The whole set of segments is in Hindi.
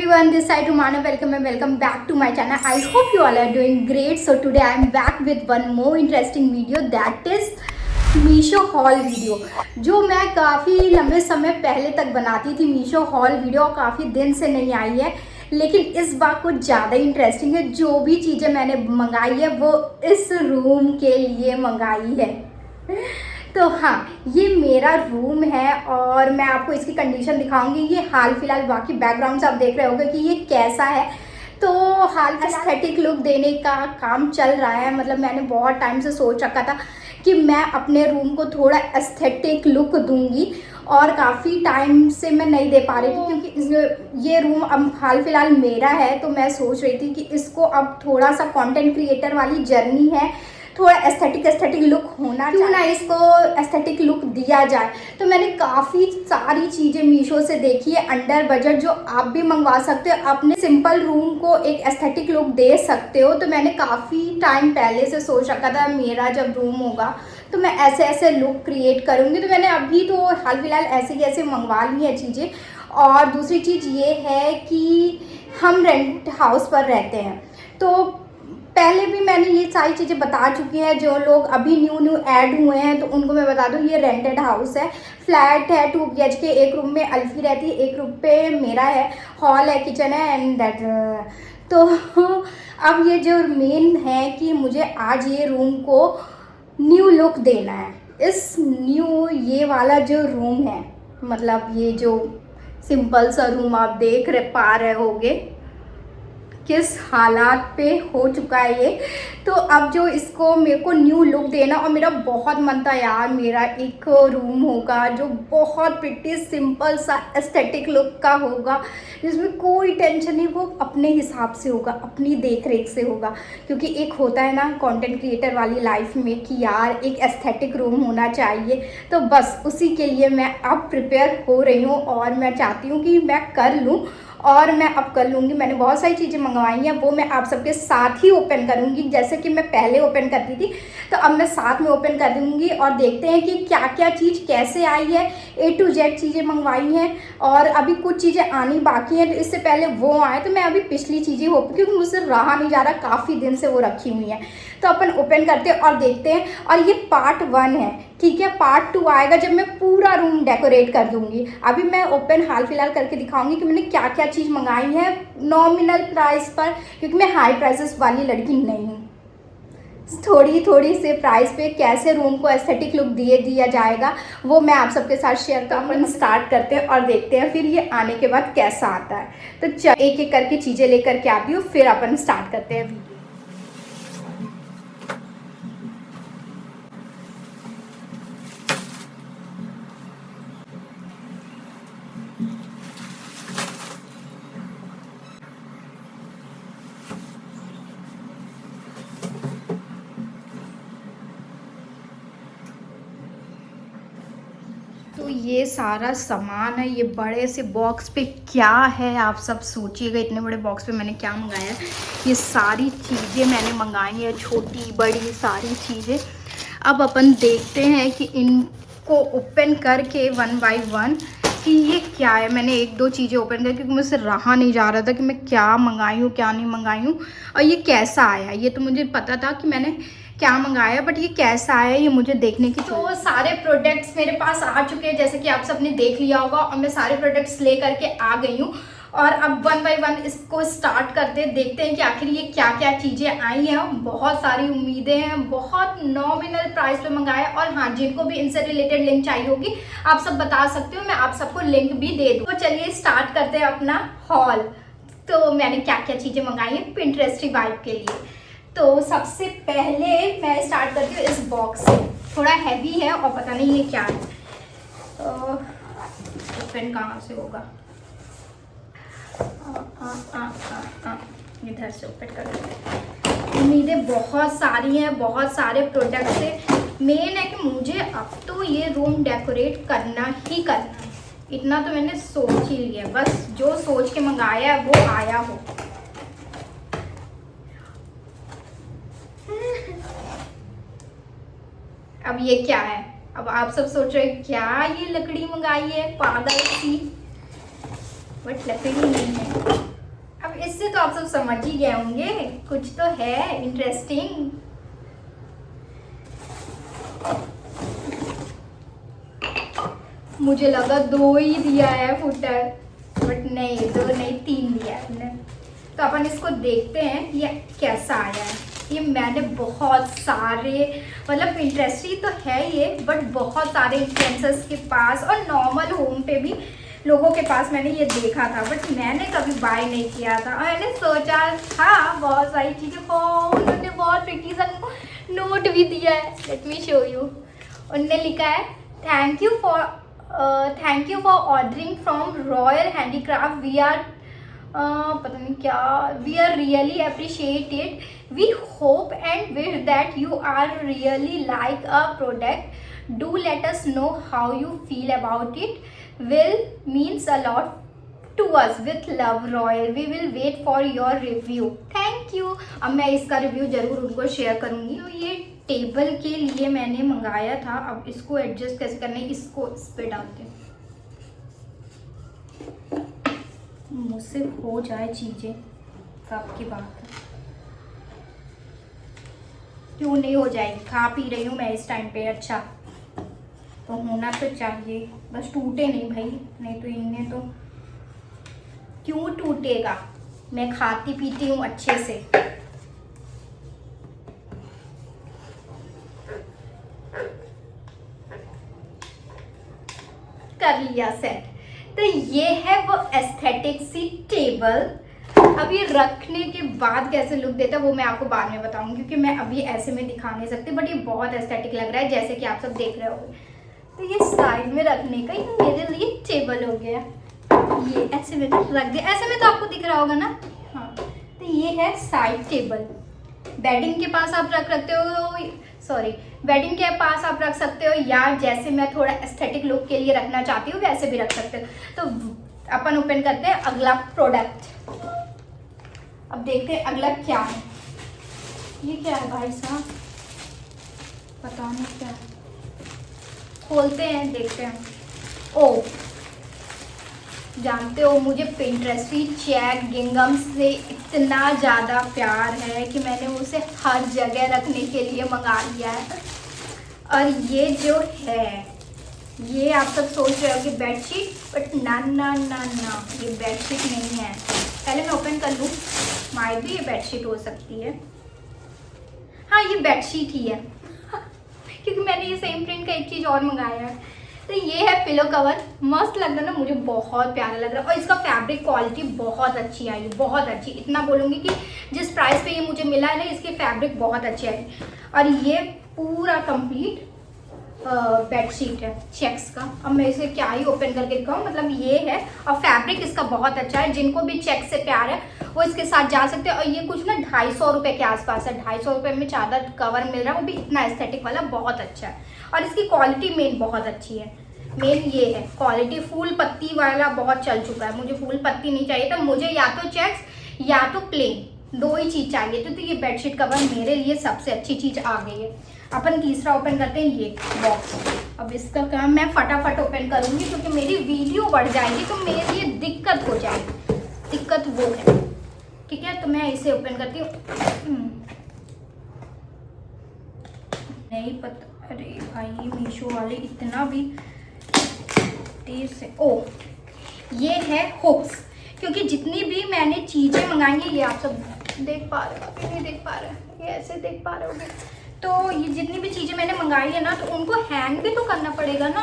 everyone, this side Rumana. Welcome and welcome back to my channel. I hope you all are doing great. So today I am back with one more interesting video, that is Meesho hall video, जो मैं काफ़ी लंबे समय पहले तक बनाती थी। मीशो हॉल वीडियो काफ़ी दिन से नहीं आई है, लेकिन इस बार कुछ ज़्यादा इंटरेस्टिंग है। जो भी चीज़ें मैंने मंगाई है वो इस रूम के लिए मंगाई है। तो हाँ, ये मेरा रूम है और मैं आपको इसकी कंडीशन दिखाऊंगी। ये हाल फिलहाल, बाकी बैकग्राउंड से आप देख रहे होंगे कि ये कैसा है। तो हाल एस्थेटिक लुक देने का काम चल रहा है। मतलब मैंने बहुत टाइम से सोच रखा था कि मैं अपने रूम को थोड़ा एस्थेटिक लुक दूंगी, और काफ़ी टाइम से मैं नहीं दे पा रही थी, क्योंकि ये रूम अब हाल फिलहाल मेरा है। तो मैं सोच रही थी कि इसको अब थोड़ा सा कंटेंट क्रिएटर वाली जर्नी है, थोड़ा एस्थेटिक लुक होना, क्यों ना इसको एस्थेटिक लुक दिया जाए। तो मैंने काफ़ी सारी चीज़ें मीशो से देखी है अंडर बजट, जो आप भी मंगवा सकते हो, अपने सिंपल रूम को एक एस्थेटिक लुक दे सकते हो। तो मैंने काफ़ी टाइम पहले से सोच रखा था मेरा जब रूम होगा तो मैं ऐसे ऐसे लुक क्रिएट करूँगी। तो मैंने अभी तो हाल फिलहाल ऐसे मंगवा ली है चीज़ें। और दूसरी चीज़ ये है कि हम रेंट हाउस पर रहते हैं, तो पहले भी मैंने ये सारी चीज़ें बता चुकी हैं। जो लोग अभी न्यू ऐड हुए हैं तो उनको मैं बता दूँ, ये रेंटेड हाउस है, फ्लैट है, 2 BHK। एक रूम में अल्फी रहती है, एक रूम पे मेरा है, हॉल है, किचन है एंड दैट। तो अब ये जो मेन है कि मुझे आज ये रूम को न्यू लुक देना है। इस न्यू ये वाला जो रूम है, मतलब ये जो सिंपल सा रूम आप देख पा रहे होगे किस हालात पे हो चुका है ये। तो अब जो इसको मेरे को न्यू लुक देना, और मेरा बहुत मन था यार मेरा एक रूम होगा जो बहुत प्रिटी सिंपल सा एस्थेटिक लुक का होगा, जिसमें कोई टेंशन नहीं, वो अपने हिसाब से होगा, अपनी देख रेख से होगा। क्योंकि एक होता है ना कंटेंट क्रिएटर वाली लाइफ में कि यार एक एस्थेटिक रूम होना चाहिए। तो बस उसी के लिए मैं अब प्रिपेयर हो रही हूँ, और मैं चाहती हूँ कि मैं कर लूँ, और मैं अब कर लूँगी। मैंने बहुत सारी चीज़ें मंगवाई हैं, वो मैं आप सबके साथ ही ओपन करूँगी। जैसे कि मैं पहले ओपन करती थी, तो अब मैं साथ में ओपन कर दूँगी, और देखते हैं कि क्या क्या चीज़ कैसे आई है। A to Z चीज़ें मंगवाई हैं, और अभी कुछ चीज़ें आनी बाकी हैं। तो इससे पहले वो आए, तो मैं अभी पिछली चीज़ें क्योंकि मुझसे रहा नहीं जा रहा, काफ़ी दिन से वो रखी हुई हैं। तो अपन ओपन करते हैं और देखते हैं। और ये पार्ट 1 है, ठीक है। पार्ट 2 आएगा जब मैं पूरा रूम डेकोरेट कर दूंगी। अभी मैं ओपन हाल फिलहाल करके दिखाऊंगी कि मैंने क्या क्या चीज़ मंगाई है नॉमिनल प्राइस पर, क्योंकि मैं हाई प्राइसेस वाली लड़की नहीं हूँ। थोड़ी से प्राइस पे कैसे रूम को एस्थेटिक लुक दिया जाएगा, वो मैं आप सबके साथ शेयर कर। अपन स्टार्ट करते हैं और देखते हैं फिर ये आने के बाद कैसा आता है। तो एक एक करके चीज़ें लेकर के आती हूँ, फिर अपन स्टार्ट करते हैं वीडियो। तो ये सारा सामान है, ये बड़े से बॉक्स पे क्या है आप सब सोचिएगा। इतने बड़े बॉक्स पे मैंने क्या मंगाया है। ये सारी चीज़ें मैंने मंगाई हैं, छोटी बड़ी सारी चीज़ें। अब अपन देखते हैं कि इनको ओपन करके 1 by 1 कि ये क्या है। मैंने 1-2 चीज़ें ओपन कर, क्योंकि मुझसे रहा नहीं जा रहा था कि मैं क्या मंगाई हूँ क्या नहीं मंगाई हूँ, और ये कैसा आया। ये तो मुझे पता था कि मैंने क्या मंगाया, बट ये कैसा आया ये मुझे देखने की। तो सारे प्रोडक्ट्स मेरे पास आ चुके हैं, जैसे कि आप सबने देख लिया होगा, और मैं सारे प्रोडक्ट्स ले करके आ गई हूँ। और अब 1 by 1 इसको स्टार्ट करते हैं, देखते हैं कि आखिर ये क्या क्या चीज़ें आई हैं। बहुत सारी उम्मीदें हैं, बहुत नॉमिनल प्राइस पे मंगाया। और हाँ, जिनको भी इनसे रिलेटेड लिंक चाहिए होगी आप सब बता सकते हो, मैं आप सबको लिंक भी दे दूँ। तो चलिए स्टार्ट करते हैं अपना हॉल। तो मैंने क्या क्या चीज़ें मंगाई हैं पिंटरेस्टी वाइब के लिए। तो सबसे पहले मैं स्टार्ट करती हूँ इस बॉक्स से। थोड़ा हैवी है और पता नहीं ये क्या है। ओपन कहाँ से होगा, इधर से ओपन कर। उम्मीदें बहुत सारी हैं, बहुत सारे प्रोडक्ट्स हैं। मेन है कि मुझे अब तो ये रूम डेकोरेट करना ही करना है। इतना तो मैंने सोच ही लिया, बस जो सोच के मंगाया है वो आया हो। अब ये क्या है। अब आप सब सोच रहे हैं क्या ये लकड़ी मंगाई है पागल सी, बट लकड़ी नहीं है, अब इससे तो आप सब समझ ही गए होंगे कुछ तो है इंटरेस्टिंग। मुझे लगा 2 ही दिया है फुटर, बट नहीं 2 नहीं 3 दिया है हमने। तो अपन इसको देखते हैं ये कैसा आया है। ये मैंने बहुत सारे मतलब इंटरेस्टिंग तो है ये, बट बहुत सारे इन्फ्लुएंसर्स के पास और नॉर्मल होम पे भी लोगों के पास मैंने ये देखा था, बट मैंने कभी बाय नहीं किया था। मैंने सोचा था बहुत सारी चीज़ें, उन्होंने बहुत प्रिटी सा नोट भी दिया है। Let me show you. उन्होंने लिखा है thank you for ordering from Royal Handicraft, we are पता नहीं क्या, we are really appreciate it, we hope and wish that you are really like a product, do let us know how you feel about it, will means a lot to us, with love Royal, we will wait for your review, thank you। अब मैं इसका रिव्यू जरूर उनको शेयर करूंगी। और ये टेबल के लिए मैंने मंगाया था। अब इसको एडजस्ट कैसे करना है, इसको इस पे डालते हैं, मुझसे हो जाए चीजें कब की बात है, क्यों नहीं हो जाएगी, खा पी रही हूँ मैं इस टाइम पे। अच्छा तो होना तो चाहिए, बस टूटे नहीं भाई, नहीं तो इनमें तो क्यों टूटेगा, मैं खाती पीती हूँ अच्छे से। कर लिया सेट। तो ये है वो एस्थेटिक सी टेबल। अब ये रखने के बाद कैसे लुक देता है वो मैं आपको बाद में बताऊंगी, क्योंकि मैं अभी ऐसे में दिखा नहीं सकती, बट ये बहुत एस्थेटिक लग रहा है जैसे कि आप सब देख रहे हो। तो ये साइड में रखने का ये मेरे लिए टेबल हो गया। ये ऐसे में तो रख दिया, ऐसे में तो आपको दिख रहा होगा ना। हाँ तो ये है साइड टेबल। बेडिंग के पास आप रख सकते हो, सॉरी बेडिंग के पास आप रख सकते हो, या जैसे मैं थोड़ा एस्थेटिक लुक के लिए रखना चाहती हूँ वैसे भी रख सकते हो। तो अपन ओपन करते हैं अगला प्रोडक्ट। अब देखते हैं अगला क्या है। ये क्या है भाई साहब, पता नहीं क्या है, खोलते हैं देखते हैं। ओ जानते हो मुझे पिंटरेस्टी चेक गिंगम से इतना ज़्यादा प्यार है कि मैंने उसे हर जगह रखने के लिए मंगा लिया है। और ये जो है, ये आप सब सोच रहे हो कि बेडशीट, बट ना ना ना ना, ये बेडशीट नहीं है। पहले मैं ओपन कर लूँ, माइट भी ये बेडशीट हो सकती है। हाँ ये बेडशीट ही है क्योंकि मैंने ये सेम प्रिंट का एक चीज़ और मंगाया है। तो ये है पिलो कवर, मस्त लग रहा है ना, मुझे बहुत प्यारा लग रहा है। और इसका फैब्रिक क्वालिटी बहुत अच्छी आई, बहुत अच्छी। इतना बोलूँगी कि जिस प्राइस पे ये मुझे मिला है ना, इसकी फैब्रिक बहुत अच्छी आई। और ये पूरा कंप्लीट बेडशीट है चेक्स का। अब मैं इसे क्या ही ओपन करके दिखाऊँ, मतलब ये है। और फैब्रिक इसका बहुत अच्छा है, जिनको भी चेक से प्यार है वो इसके साथ जा सकते हैं। और ये कुछ ना 250 रुपये के आसपास है, 250 रुपये में चादर कवर मिल रहा है, वो भी इतना एस्थेटिक वाला, बहुत अच्छा है। और इसकी क्वालिटी मेन बहुत अच्छी है। मेन ये है क्वालिटी, फूल पत्ती वाला बहुत चल चुका है, मुझे फूल पत्ती नहीं चाहिए था, मुझे या तो चेक्स या तो प्लेन, 2 ही चीज़ चाहिए थी। तो ये बेडशीट कवर मेरे लिए सबसे अच्छी चीज़ आ गई है। अपन तीसरा ओपन करते हैं, ये बॉक्स। अब इसका काम मैं फटाफट ओपन करूँगी क्योंकि मेरी वीडियो बढ़ जाएगी तो मेरे लिए दिक्कत हो जाएगी। दिक्कत वो है, ठीक है। तो मैं इसे ओपन करती हूँ। नहीं पता, अरे भाई मीशो वाले इतना भी तेज से। ओ ये है हुक्स, क्योंकि जितनी भी मैंने चीज़ें मंगाई हैं, ये आप सब देख पा रहे हो कि नहीं देख पा रहे हैं, ये ऐसे देख पा रहे होगे। तो ये जितनी भी चीज़ें मैंने मंगाई है ना, तो उनको हैंग भी तो करना पड़ेगा ना।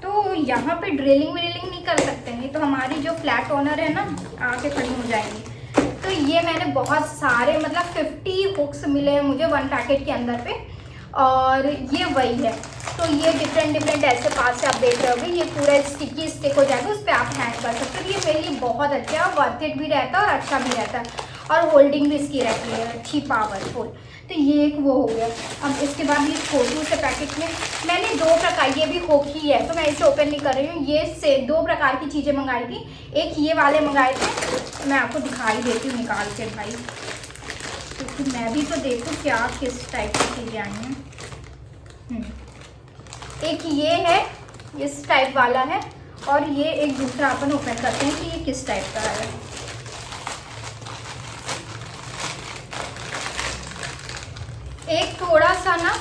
तो यहाँ पे ड्रिलिंग व्रिलिंग नहीं कर सकते, नहीं तो हमारी जो फ्लैट ओनर है ना आके खड़ी हो जाएंगी। तो ये मैंने बहुत सारे मतलब 50 हुक्स मिले हैं मुझे 1 पैकेट के अंदर पे, और ये वही है। तो ये डिफरेंट ऐसे पास से आप देख रहे होगे, ये पूरा स्टिकी स्टिक हो जाएगा, उस पर आप हैंग कर सकते हो। ये मेरे लिए बहुत अच्छा है, वर्थ इट भी रहता है और अच्छा भी रहता है, और होल्डिंग भी इसकी रहती है अच्छी पावरफुल। तो ये एक वो हो गया। अब इसके बाद ये छोटू से पैकेट में मैंने 2 प्रकार, ये भी होकी है तो मैं इसे ओपन नहीं कर रही हूँ। ये से 2 प्रकार की चीज़ें मंगाई थी, एक ये वाले मंगाए थे, मैं आपको दिखाई देती हूँ निकाल के भाई, क्योंकि मैं भी तो देखूँ क्या किस टाइप की चीज़ें आई हैं। एक ये है, इस टाइप वाला है, और ये एक दूसरा अपन ओपन करते हैं कि ये किस टाइप का है। एक थोड़ा सा ना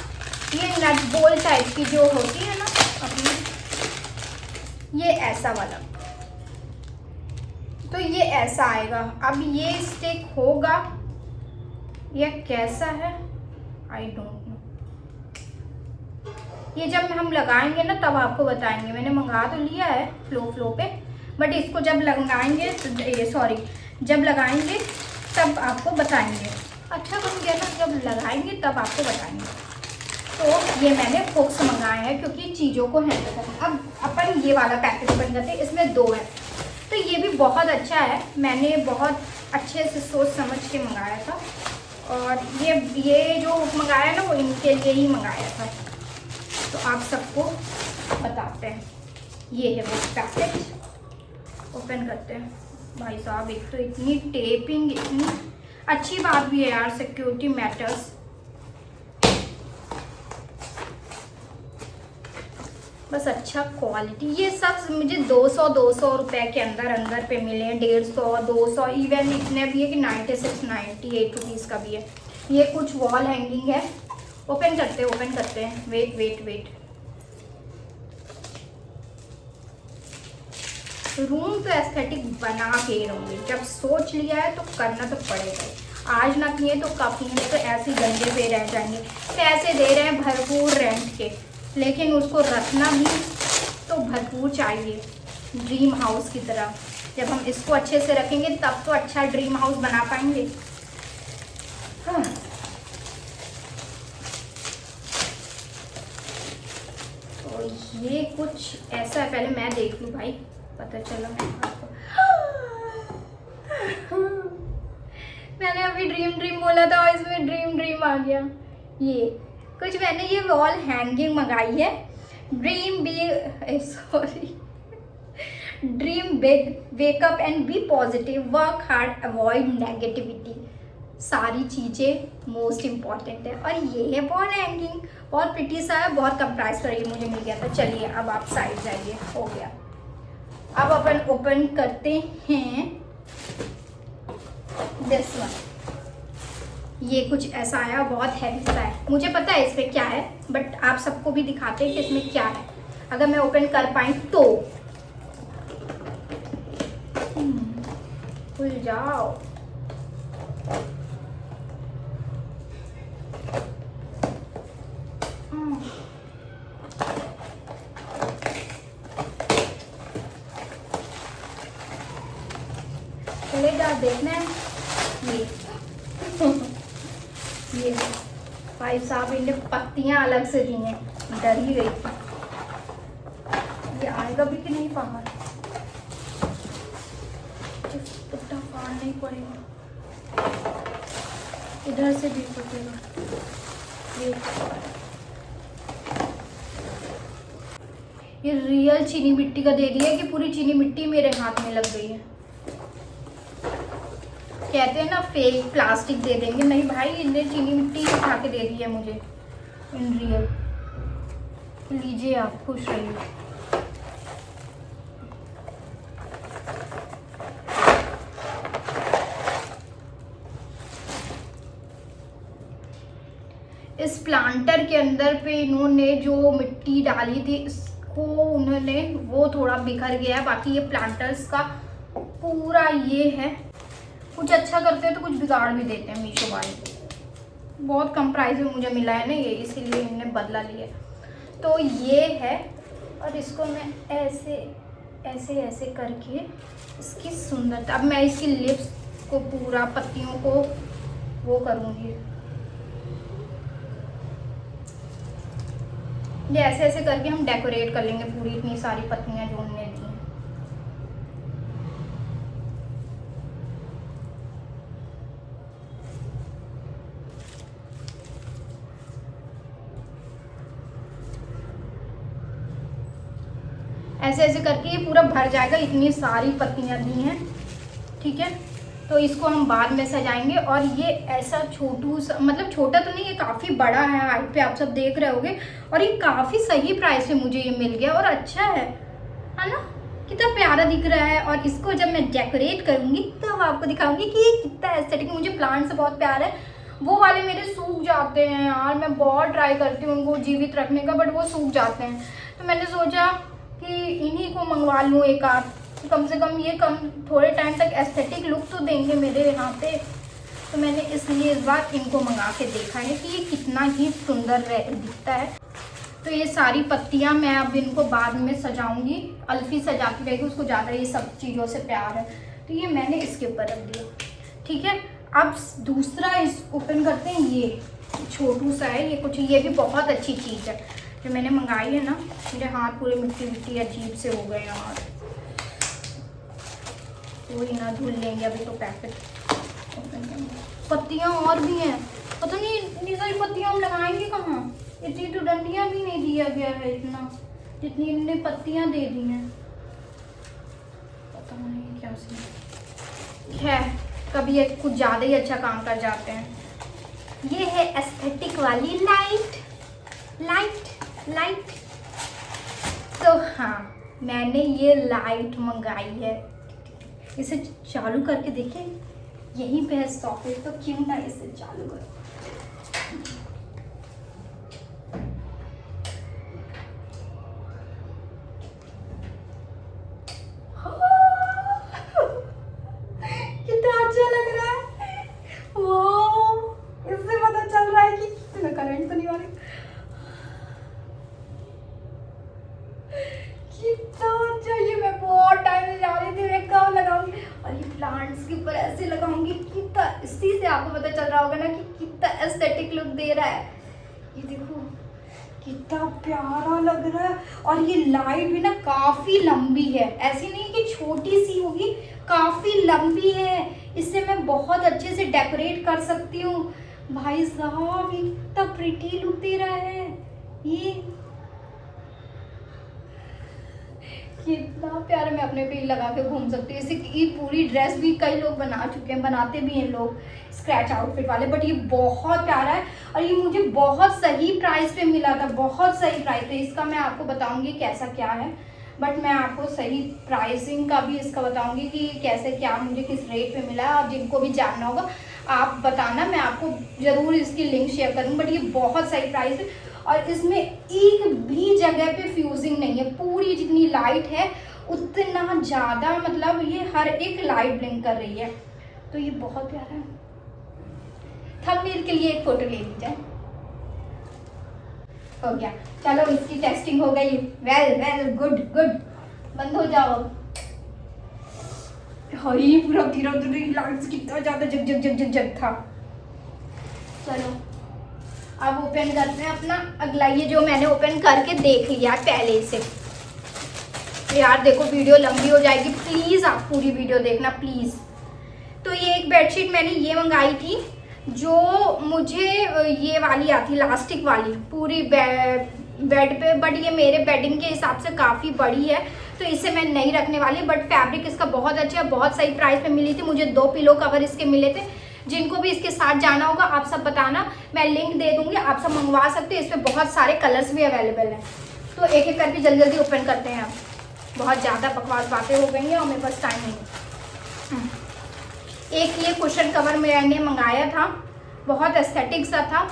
ये नट बोल टाइप की जो होती है ना अपनी, ये ऐसा वाला, तो ये ऐसा आएगा। अब ये स्टिक होगा या कैसा है आई डोंट नो, ये जब हम लगाएंगे ना तब आपको बताएंगे। मैंने मंगा तो लिया है फ्लो पे, बट इसको जब लगाएंगे ये सॉरी जब लगाएंगे तब आपको बताएंगे। अच्छा बन गया ना, जब लगाएंगे तब आपको बताएंगे। तो ये मैंने हुक्स मंगाए हैं क्योंकि चीज़ों को हैंडल करना। अब अपन ये वाला पैकेट बन जाते हैं, इसमें 2 है, तो ये भी बहुत अच्छा है। मैंने बहुत अच्छे से सोच समझ के मंगाया था, और ये जो मंगाया ना वो इनके लिए ही मंगाया था। तो आप सबको बताते हैं, ये है वो पैकेट, ओपन करते हैं। भाई साहब एक तो इतनी टेपिंग, इतनी अच्छी बात भी है यार, सिक्योरिटी मैटर्स। बस अच्छा क्वालिटी, ये सब मुझे 200 रुपए के अंदर पे मिले हैं। 150, 200, इवन इतने भी है कि 96, 98 रुपीज़ का भी है। ये कुछ वॉल हैंगिंग है। ओपन करते हैं। वेट रूम तो एस्थेटिक बना के रहूँगी, जब सोच लिया है तो करना तो पड़ेगा। आज ना किए तो काफ़ी है, तो ऐसे गंदे पे रह जाएंगे। पैसे दे रहे हैं भरपूर रेंट के, लेकिन उसको रखना भी तो भरपूर चाहिए, ड्रीम हाउस की तरह। जब हम इसको अच्छे से रखेंगे तब तो अच्छा ड्रीम हाउस बना पाएंगे। हाँ। तो ये कुछ ऐसा है, पहले मैं देख लूँ भाई, पता चला मैं आपको। मैंने अभी ड्रीम बोला था और इसमें ड्रीम आ गया। ये कुछ मैंने ये वॉल हैंगिंग मंगाई है। Dream big, wake up and be positive, work hard, avoid negativity. सारी चीज़ें मोस्ट इम्पॉर्टेंट है। और ये है वॉल हैंगिंग, बहुत प्रिटी सा है, बहुत कम प्राइस पर ये मुझे मिल गया था। चलिए अब आप साइड जाइए, हो गया। अब अपन ओपन करते हैं दिस वन। ये कुछ ऐसा आया, बहुत हैवी सा है। मुझे पता है इसमें क्या है, बट आप सबको भी दिखाते हैं कि इसमें क्या है, अगर मैं ओपन कर पाई तो। खुल जाओ। चलेगा, देखना है। ये भाई साहब इन्हें पत्तियां अलग से दी हैं, डर ही गई थी। ये आएगा भी कि नहीं बाहर, इतना फाड़ नहीं पड़ेगा, इधर से भी पड़ेगा। ये रियल चीनी मिट्टी का दे दिया कि पूरी चीनी मिट्टी मेरे हाथ में लग गई है। कहते हैं ना फेक प्लास्टिक दे देंगे, नहीं भाई इन्हें चीनी मिट्टी उठा के दे दी है मुझे इन रियल। लीजिए आप, खुश रहिए। इस प्लांटर के अंदर पे इन्होंने जो मिट्टी डाली थी इसको उन्होंने वो थोड़ा बिखर गया है। बाकी ये प्लांटर्स का पूरा ये है। कुछ अच्छा करते हैं तो कुछ बिगाड़ भी देते हैं मीशो वाले। बहुत कम प्राइस में मुझे मिला है ना ये, इसीलिए इन्हें बदला लिया। तो ये है, और इसको मैं ऐसे ऐसे ऐसे करके इसकी सुंदरता, अब मैं इसकी लिप्स को पूरा पत्तियों को वो करूँगी। ये ऐसे ऐसे करके हम डेकोरेट कर लेंगे पूरी इतनी सारी पत्तियां जो हमने दी हैं। ऐसे ऐसे करके ये पूरा भर जाएगा, इतनी सारी पत्तियां दी हैं। ठीक है, तो इसको हम बाद में सजाएंगे। और ये ऐसा छोटू सा, मतलब छोटा तो नहीं, ये काफ़ी बड़ा है हाइट पे, आप सब देख रहे होगे। और ये काफ़ी सही प्राइस में मुझे ये मिल गया और अच्छा है ना, कितना प्यारा दिख रहा है। और इसको जब मैं डेकोरेट करूँगी तब आपको दिखाऊंगी कि ये कितना एस्थेटिक। मुझे प्लांट से बहुत प्यार है, वो वाले मेरे सूख जाते हैं यार, मैं बहुत ट्राई करती हूँ उनको जीवित रखने का, बट वो सूख जाते हैं। तो मैंने सोचा कि इन्हीं को मंगवा लूँ एक आध, कम से कम ये थोड़े टाइम तक एस्थेटिक लुक तो देंगे मेरे यहाँ पे। तो मैंने इसलिए इस बार इनको मंगा के देखा है कि ये कितना ही सुंदर दिखता है। तो ये सारी पत्तियाँ मैं अब इनको बाद में सजाऊंगी, अल्फी सजाती रहेगी, उसको ज़्यादा ये सब चीज़ों से प्यार है। तो ये मैंने इसके ऊपर रख दिया, ठीक है। अब दूसरा इस ओपन करते हैं। ये छोटू सा है, ये कुछ, ये भी बहुत अच्छी चीज़ है जो मैंने मंगाई है ना। मेरे हाथ पूरे मिट्टी मिट्टी अजीब से हो गए यार, वही ना धुल लेंगे अभी तो पैकेट। पत्तियाँ और भी हैं, पता नहीं इतनी सारी पत्तियाँ हम लगाएंगे कहाँ। इतनी तो डंडियाँ भी नहीं दिया गया है इतना, जितनी इनने पत्तियाँ दे दी हैं, पता नहीं क्या सी है। कभी ये कुछ ज़्यादा ही अच्छा काम कर जाते हैं। ये है एस्थेटिक वाली लाइट लाइट लाइट। तो हाँ, मैंने ये लाइट मंगाई है। इसे चालू करके देखें, यहीं पे है सॉकेट, तो क्यों ना इसे चालू करो। कितना अच्छा लग रहा है वो, इससे पता चल रहा है कि कितना करंट तो नहीं आ रही। कितना अच्छा, ये मैं बहुत टाइम से जा रही थी मैं कब लगाऊंगी, और ये प्लांट्स के ऊपर ऐसे लगाऊंगी। कितना, इसी से आपको पता चल रहा होगा ना कि कितना एस्थेटिक लुक दे रहा है। ये देखो कितना प्यारा लग रहा है। और ये लाइट भी ना काफी लंबी है, ऐसी नहीं कि छोटी सी होगी, काफी लंबी है। इससे मैं बहुत अच्छे से डेकोरेट कर सकती हूँ। भाई साहब ये कितना प्रिटी लुक दे रहा है। ये कितना प्यारा, मैं अपने पे लगा के घूम सकती हूँ। इसे ये पूरी ड्रेस भी कई लोग बना चुके हैं, बनाते भी हैं लोग स्क्रैच आउटफिट वाले, बट ये बहुत प्यारा है। और ये मुझे बहुत सही प्राइस पे मिला था, बहुत सही प्राइस पे। इसका मैं आपको बताऊंगी कैसा क्या है, बट मैं आपको सही प्राइसिंग का भी इसका बताऊंगी कि कैसे क्या मुझे किस रेट पे मिला है। और जिनको भी जानना होगा आप बताना, मैं आपको ज़रूर इसकी लिंक शेयर करूँगी। बट ये बहुत सही प्राइस है, और इसमें एक भी जगह पे फ्यूजिंग नहीं है। पूरी जितनी लाइट है उतना ज़्यादा, मतलब ये हर एक लाइट ब्लिंक कर रही है। तो ये बहुत प्यारा है। थंबनेल के लिए एक फोटो ले ली जाए। हो गया, चलो इसकी टेस्टिंग हो गई। वेल वेल गुड गुड, बंद हो जाओ। हरी पूरा धीरे धीरे लाइट्स कितना ज़्यादा जग जग जग जग जग था। चलो अब ओपन करते हैं अपना अगला। ये जो मैंने ओपन करके देख लिया पहले से। यार देखो वीडियो लंबी हो जाएगी, प्लीज़ आप पूरी वीडियो देखना प्लीज़। तो ये एक बेडशीट मैंने ये मंगाई थी, जो मुझे ये वाली आती इलास्टिक वाली पूरी बेड पे, बट ये मेरे बेडिंग के हिसाब से काफ़ी बड़ी है, तो इसे मैं नहीं रखने वाली। बट फैब्रिक इसका बहुत अच्छा है, बहुत सही प्राइस पे मिली थी मुझे। 2 पिलो कवर इसके मिले थे। जिनको भी इसके साथ जाना होगा आप सब बताना, मैं लिंक दे दूंगी, आप सब मंगवा सकते हो। इसमें बहुत सारे कलर्स भी अवेलेबल हैं। तो एक एक करके जल्दी जल्दी ओपन करते हैं। अब बहुत ज़्यादा बकवास बातें हो गई हैं और मेरे पास टाइम नहीं। एक ये कुशन कवर मैंने मंगाया था, बहुत एस्थेटिक सा था,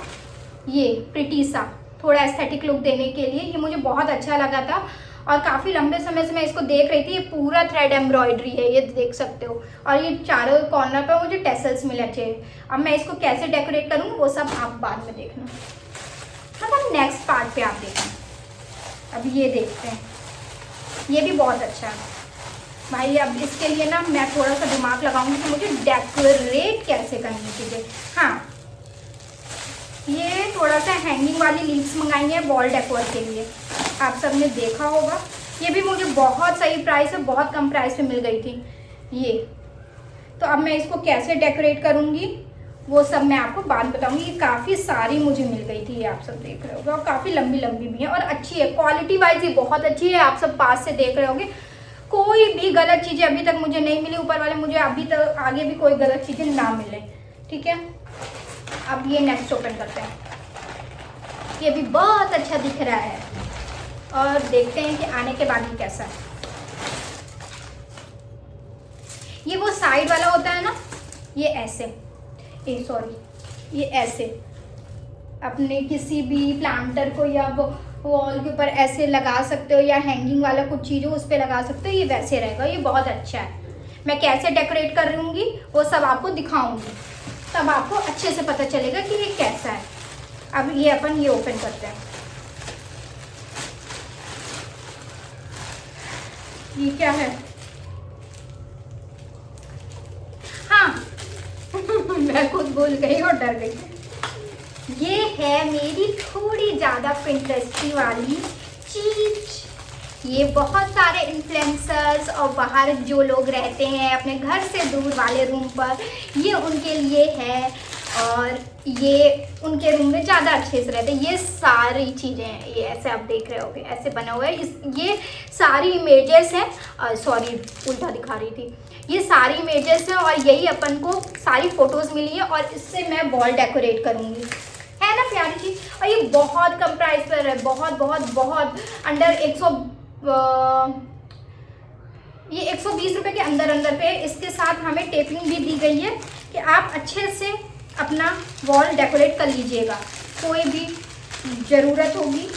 ये प्रिटी सा, थोड़ा एस्थेटिक लुक देने के लिए ये मुझे बहुत अच्छा लगा था। और काफ़ी लंबे समय से मैं इसको देख रही थी। ये पूरा थ्रेड एम्ब्रॉयडरी है, ये देख सकते हो। और ये चारों कॉर्नर पे मुझे टेसल्स मिले थे। अब मैं इसको कैसे डेकोरेट करूँगी वो सब आप बाद में देखना, मतलब नेक्स्ट पार्ट पे आप देखना। अभी ये देखते हैं, ये भी बहुत अच्छा है भाई। अब इसके लिए ना मैं थोड़ा सा दिमाग लगाऊंगी कि मुझे डेकोरेट कैसे करनी चाहिए। हाँ, ये थोड़ा सा हैंगिंग वाली लीव्स मंगाई है वॉल डेकोर के लिए, आप सबने देखा होगा। ये भी मुझे बहुत सही प्राइस है, बहुत कम प्राइस पे मिल गई थी ये। तो अब मैं इसको कैसे डेकोरेट करूँगी वो सब मैं आपको बाद बताऊँगी। ये काफ़ी सारी मुझे मिल गई थी, ये आप सब देख रहे होगे, और काफ़ी लंबी लंबी भी है और अच्छी है। क्वालिटी वाइज ये बहुत अच्छी है, आप सब पास से देख रहे होगे। कोई भी गलत चीज़ें अभी तक मुझे नहीं मिली, ऊपर वाले मुझे अभी तक आगे भी कोई गलत चीज़ें ना मिले, ठीक है। अब ये नेक्स्ट ओपन करते हैं। ये भी बहुत अच्छा दिख रहा है और देखते हैं कि आने के बाद ही कैसा है। ये वो साइड वाला होता है ना, ये ऐसे, सॉरी ये ऐसे अपने किसी भी प्लांटर को या वॉल के ऊपर ऐसे लगा सकते हो, या हैंगिंग वाला कुछ चीज़ हो उस पर लगा सकते हो। ये वैसे रहेगा, ये बहुत अच्छा है। मैं कैसे डेकोरेट कर रही हूँ वो सब आपको दिखाऊंगी, तब आपको अच्छे से पता चलेगा कि ये कैसा है। अब ये अपन ये ओपन करते हैं। ये क्या है? हाँ मैं खुद भूल गई और डर गई। ये है मेरी थोड़ी ज़्यादा पिंटरेस्टी वाली चीज। ये बहुत सारे इन्फ्लुएंसर्स और बाहर जो लोग रहते हैं अपने घर से दूर वाले रूम पर, ये उनके लिए है, और ये उनके रूम में ज़्यादा अच्छे से रहते हैं। ये सारी चीज़ें हैं, ये ऐसे आप देख रहे होगे ऐसे बना हुआ है। ये सारी इमेजेस हैं, सॉरी उल्टा दिखा रही थी। ये सारी इमेजेस हैं और यही अपन को सारी फ़ोटोज़ मिली है, और इससे मैं वॉल डेकोरेट करूँगी। है ना प्यारी चीज़। और ये बहुत कम प्राइस पर है, बहुत बहुत बहुत अंडर 120 रुपये के अंदर पे। इसके साथ हमें टेपिंग भी दी गई है कि आप अच्छे से अपना वॉल डेकोरेट कर लीजिएगा। कोई भी ज़रूरत होगी,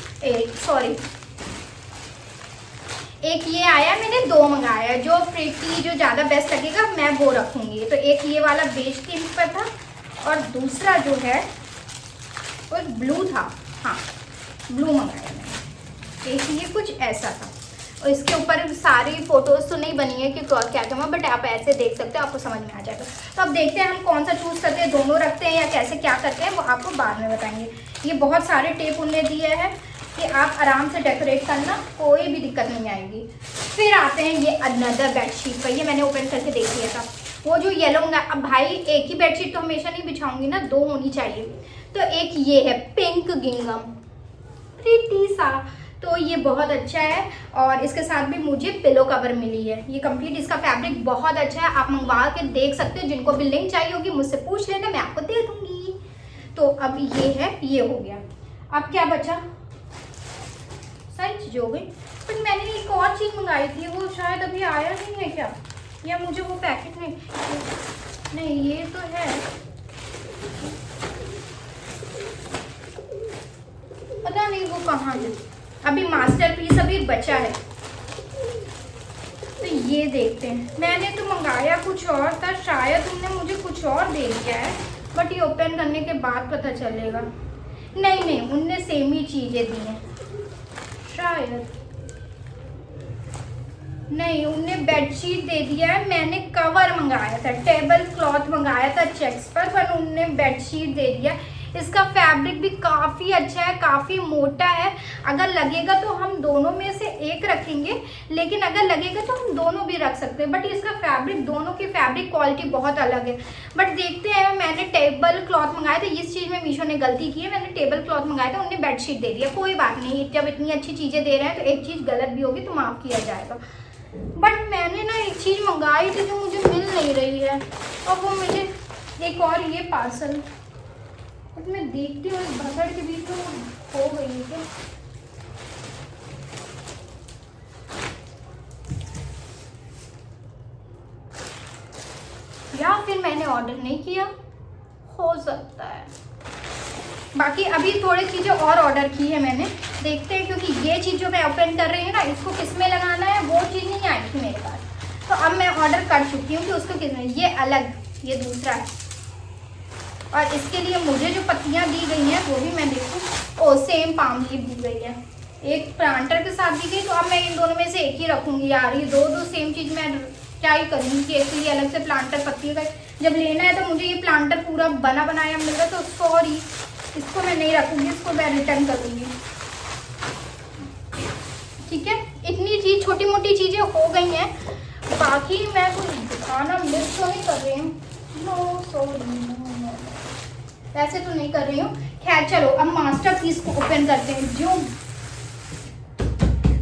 एक ये आया, मैंने 2 मंगाया, जो प्रिटी जो ज़्यादा बेस्ट लगेगा मैं वो रखूँगी। तो एक ये वाला बेज थीम पर था, और दूसरा जो है वो ब्लू था। हाँ ब्लू मंगाया मैंने। एक ये कुछ ऐसा था, और इसके ऊपर सारी फोटोज़ तो नहीं बनी है कि क्या क्या, बट आप ऐसे देख सकते हो, आपको समझ में आ जाएगा। तो अब देखते हैं हम कौन सा चूज़ करते हैं, दोनों रखते हैं या कैसे क्या करते हैं, वो आपको बाद में बताएंगे। ये बहुत सारे टेप उनने दिए हैं कि आप आराम से डेकोरेट करना, कोई भी दिक्कत नहीं आएगी। फिर आते हैं ये अनदर बेडशीट पर। ये मैंने ओपन करके देख लिया था, वो जो येलो मंगा। अब भाई एक ही बेडशीट तो हमेशा नहीं बिछाऊंगी ना, 2 होनी चाहिए। तो एक ये है पिंक गिंगम, प्रीटी सा, तो ये बहुत अच्छा है। और इसके साथ भी मुझे पिलो कवर मिली है, ये कंप्लीट। इसका फैब्रिक बहुत अच्छा है, आप मंगवा के देख सकते हो। जिनको भी लिंक चाहिए होगी मुझसे पूछ लेना, मैं आपको दे दूंगी। तो अब ये है, ये हो गया। अब क्या बचा? सारी चीज़ हो गई, बट मैंने एक और चीज़ मंगाई थी, वो शायद अभी आया नहीं है क्या, या मुझे वो पैकेट नहीं, ये तो है, पता नहीं वो कहाँ है। अभी मास्टरपीस अभी बचा है, तो ये देखते हैं। मैंने तो मंगाया कुछ और था, शायद उन्होंने मुझे कुछ और दे दिया है, बट ये ओपन करने के बाद पता चलेगा। नहीं उनने सेम ही चीज़ें दी हैं शायद। नहीं, उनने बेडशीट दे दिया है। मैंने कवर मंगाया था, टेबल क्लॉथ मंगाया था चेक्स पर उनने बेडशीट दे दिया। इसका फैब्रिक भी काफ़ी अच्छा है, काफ़ी मोटा है। अगर लगेगा तो हम दोनों में से एक रखेंगे, लेकिन अगर लगेगा तो हम दोनों भी रख सकते हैं। बट इसका फैब्रिक, दोनों की फैब्रिक क्वालिटी बहुत अलग है। बट देखते हैं। मैंने टेबल क्लॉथ मंगाया था, इस चीज़ में मीशो ने गलती की है। मैंने टेबल क्लॉथ मंगाया था, उन्होंने बेडशीट दे दिया। कोई बात नहीं, जब इतनी अच्छी चीज़ें दे रहे हैं तो एक चीज़ गलत भी होगी तो माफ़ किया जाएगा। बट मैंने ना एक चीज़ मंगाई थी जो मुझे मिल नहीं रही है, और वो मुझे एक और ये पार्सल, बट मैं देखती हूँ इस भसड़ के बीच में हो गई है क्या। या फिर मैंने ऑर्डर नहीं किया, हो सकता है। बाकी अभी थोड़ी चीज़ें और ऑर्डर की है मैंने, देखते हैं। क्योंकि ये चीज़ जो मैं ओपन कर रही हूँ ना, इसको किस में लगाना है वो चीज़ नहीं आई थी मेरे पास, तो अब मैं ऑर्डर कर चुकी हूँ कि उसको किस में। ये अलग, ये दूसरा है। और इसके लिए मुझे जो पत्तियाँ दी गई हैं वो भी मैं देखूँ, सेम पाम लीफ दी गई है, एक प्लांटर के साथ दी गई। तो अब मैं इन दोनों में से एक ही रखूँगी यार, ये दो सेम चीज़ मैं क्या ही करूँगी कि एक के लिए अलग से प्लांटर पत्ती का जब लेना है तो मुझे ये प्लांटर पूरा बना बनाया मिल रहा है, तो सॉरी इसको मैं नहीं रखूँगी, इसको मैं रिटर्न करूँगी। ठीक है, इतनी चीज़, छोटी मोटी चीज़ें हो गई हैं। बाकी मैं कुछ दिखाना मिस तो नहीं कर रही हूँ, नो सॉरी, वैसे तो नहीं कर रही हूँ। खैर चलो अब मास्टरपीस को ओपन करते हैं। जो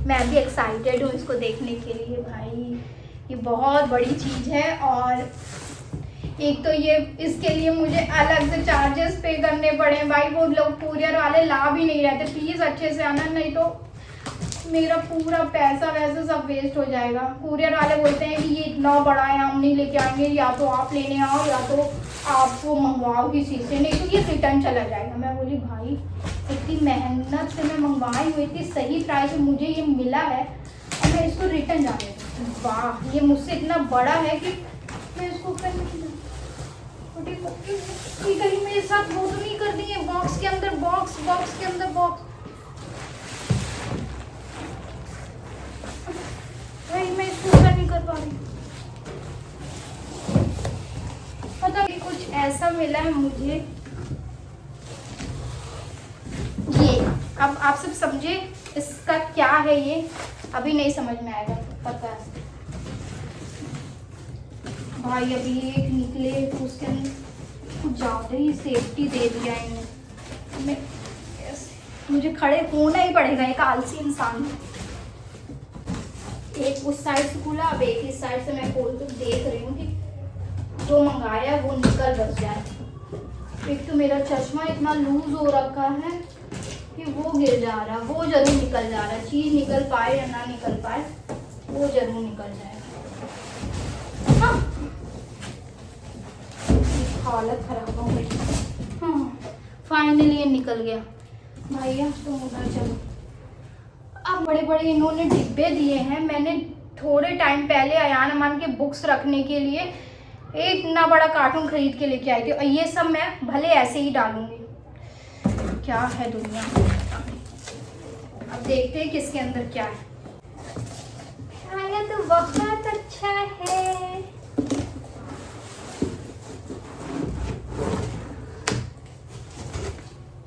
मैं भी एक्साइटेड हूँ इसको देखने के लिए। भाई ये बहुत बड़ी चीज़ है, और एक तो ये इसके लिए मुझे अलग से चार्जेस पे करने पड़े। भाई वो लोग कुरियर वाले ला भी नहीं रहते, प्लीज़ अच्छे से आना, नहीं तो मेरा पूरा पैसा वैसे सब वेस्ट हो जाएगा। कुरियर वाले बोलते हैं कि ये इतना बड़ा है हम नहीं लेके आएंगे, या तो आप लेने आओ या तो आपको मंगवाओ किसी से, नहीं तो ये रिटर्न चला जाएगा। मैं बोली भाई इतनी मेहनत से मैं मंगवाई हूँ, इतनी सही प्राइस में मुझे ये मिला है और मैं इसको रिटर्न जाने दूँ। वाह, ये मुझसे इतना बड़ा है कि मैं इसको कहीं मेरे साथ वो तो नहीं कर दी है, बॉक्स के अंदर बॉक्स, बॉक्स के अंदर बॉक्स। भाई मैं इसको ऊपर नहीं कर पा रही, पता नहीं कुछ ऐसा मिला है मुझे। ये अब आप सब समझे इसका क्या है, ये अभी नहीं समझ में आएगा, पता है भाई। अभी एक निकले तो उसके अंदर कुछ ज़्यादा ही सेफ्टी दे दिया इन्हें। मुझे खड़े होना ही पड़ेगा, एक आलसी इंसान। एक उस साइड से खुला, अब एक इस साइड से मैं खोल कर देख रही हूँ कि जो मंगाया वो निकल बच जाए। एक तो मेरा चश्मा इतना लूज हो रखा है कि वो गिर जा रहा, वो जरूर निकल जा रहा। चीज़ निकल पाए या ना निकल पाए, वो जरूर निकल जाएगा। हाँ, हालत खराब हो गई। हाँ, फाइनली ये निकल गया। भैया तुम उधर चलो। अब बड़े बड़े इन्होंने डिब्बे दिए हैं। मैंने थोड़े टाइम पहले अयान अमान के बुक्स रखने के लिए एक इतना बड़ा कार्टून खरीद के लेके आई थी, और ये सब मैं भले ऐसे ही डालूंगी। क्या है दुनिया। अब देखते हैं किसके अंदर क्या है। आया तो बहुत अच्छा है।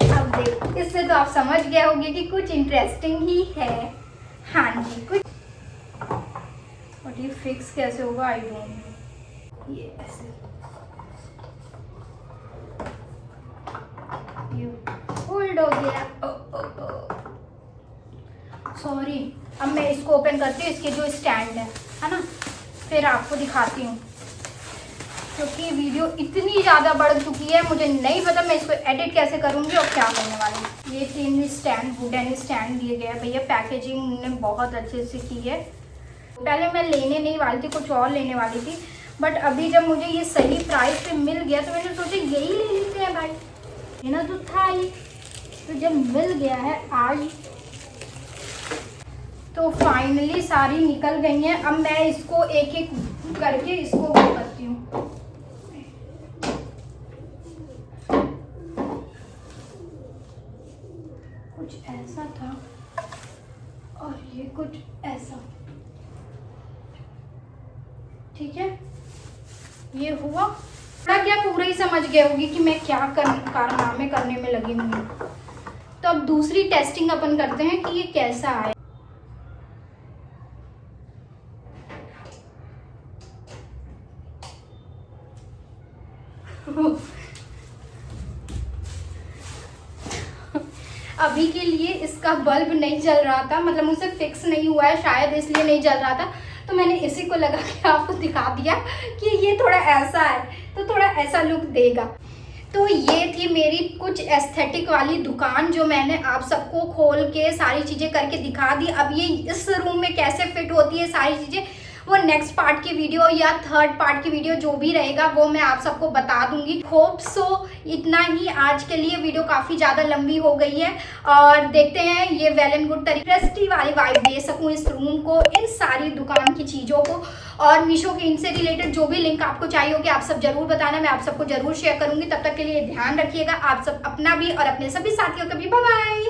अब देख, इससे तो आप समझ गए होंगे कि कुछ इंटरेस्टिंग ही है। हाँ जी, कुछ। और ये फिक्स कैसे होगा आई डोंट नो। ये ऐसे होल्ड हो गया। सॉरी, अब मैं इसको ओपन करती हूँ, इसके जो स्टैंड है ना, फिर आपको दिखाती हूँ। क्योंकि वीडियो इतनी ज़्यादा बढ़ चुकी है, मुझे नहीं पता मैं इसको एडिट कैसे करूँगी और क्या करने वाली हूँ। ये 3 स्टैंड, वुडन स्टैंड दिए गए हैं भैया। पैकेजिंग उन्होंने बहुत अच्छे से की है। पहले मैं लेने नहीं वाली थी, कुछ और लेने वाली थी, बट अभी जब मुझे ये सही प्राइस पे मिल गया तो मैंने सोचा यही ले लेते हैं भाई, लेना तो था ही। तो जब मिल गया है आज, तो फाइनली सारी निकल गई हैं। अब मैं इसको एक एक करके इसको वो करती हूँ। कुछ ऐसा था और ये कुछ ऐसा, ठीक है। ये हुआ क्या, पूरा ही समझ गए होगी कि मैं क्या कारनामे करने में लगी हुई। तो अब दूसरी टेस्टिंग अपन करते हैं कि ये कैसा है। अभी के लिए इसका बल्ब नहीं जल रहा था, मतलब मुझसे फिक्स नहीं हुआ है शायद, इसलिए नहीं जल रहा था। तो मैंने इसी को लगा के आपको दिखा दिया कि ये थोड़ा ऐसा है, तो थोड़ा ऐसा लुक देगा। तो ये थी मेरी कुछ एस्थेटिक वाली दुकान, जो मैंने आप सबको खोल के सारी चीज़ें करके दिखा दी। अब ये इस रूम में कैसे फिट होती है सारी चीज़ें, वो नेक्स्ट पार्ट की वीडियो या थर्ड पार्ट की वीडियो जो भी रहेगा वो मैं आप सबको बता दूंगी। होप सो इतना ही आज के लिए। वीडियो काफ़ी ज़्यादा लंबी हो गई है और देखते हैं ये वेल एंड गुड तरीके वाली वाइब दे सकूँ इस रूम को, इन सारी दुकान की चीज़ों को। और मीशो के इनसे रिलेटेड जो भी लिंक आपको चाहिए होगी आप सब जरूर बताना, मैं आप सबको जरूर शेयर करूँगी। तब तक के लिए ध्यान रखिएगा आप सब अपना भी और अपने सभी साथियों का भी। Bye bye.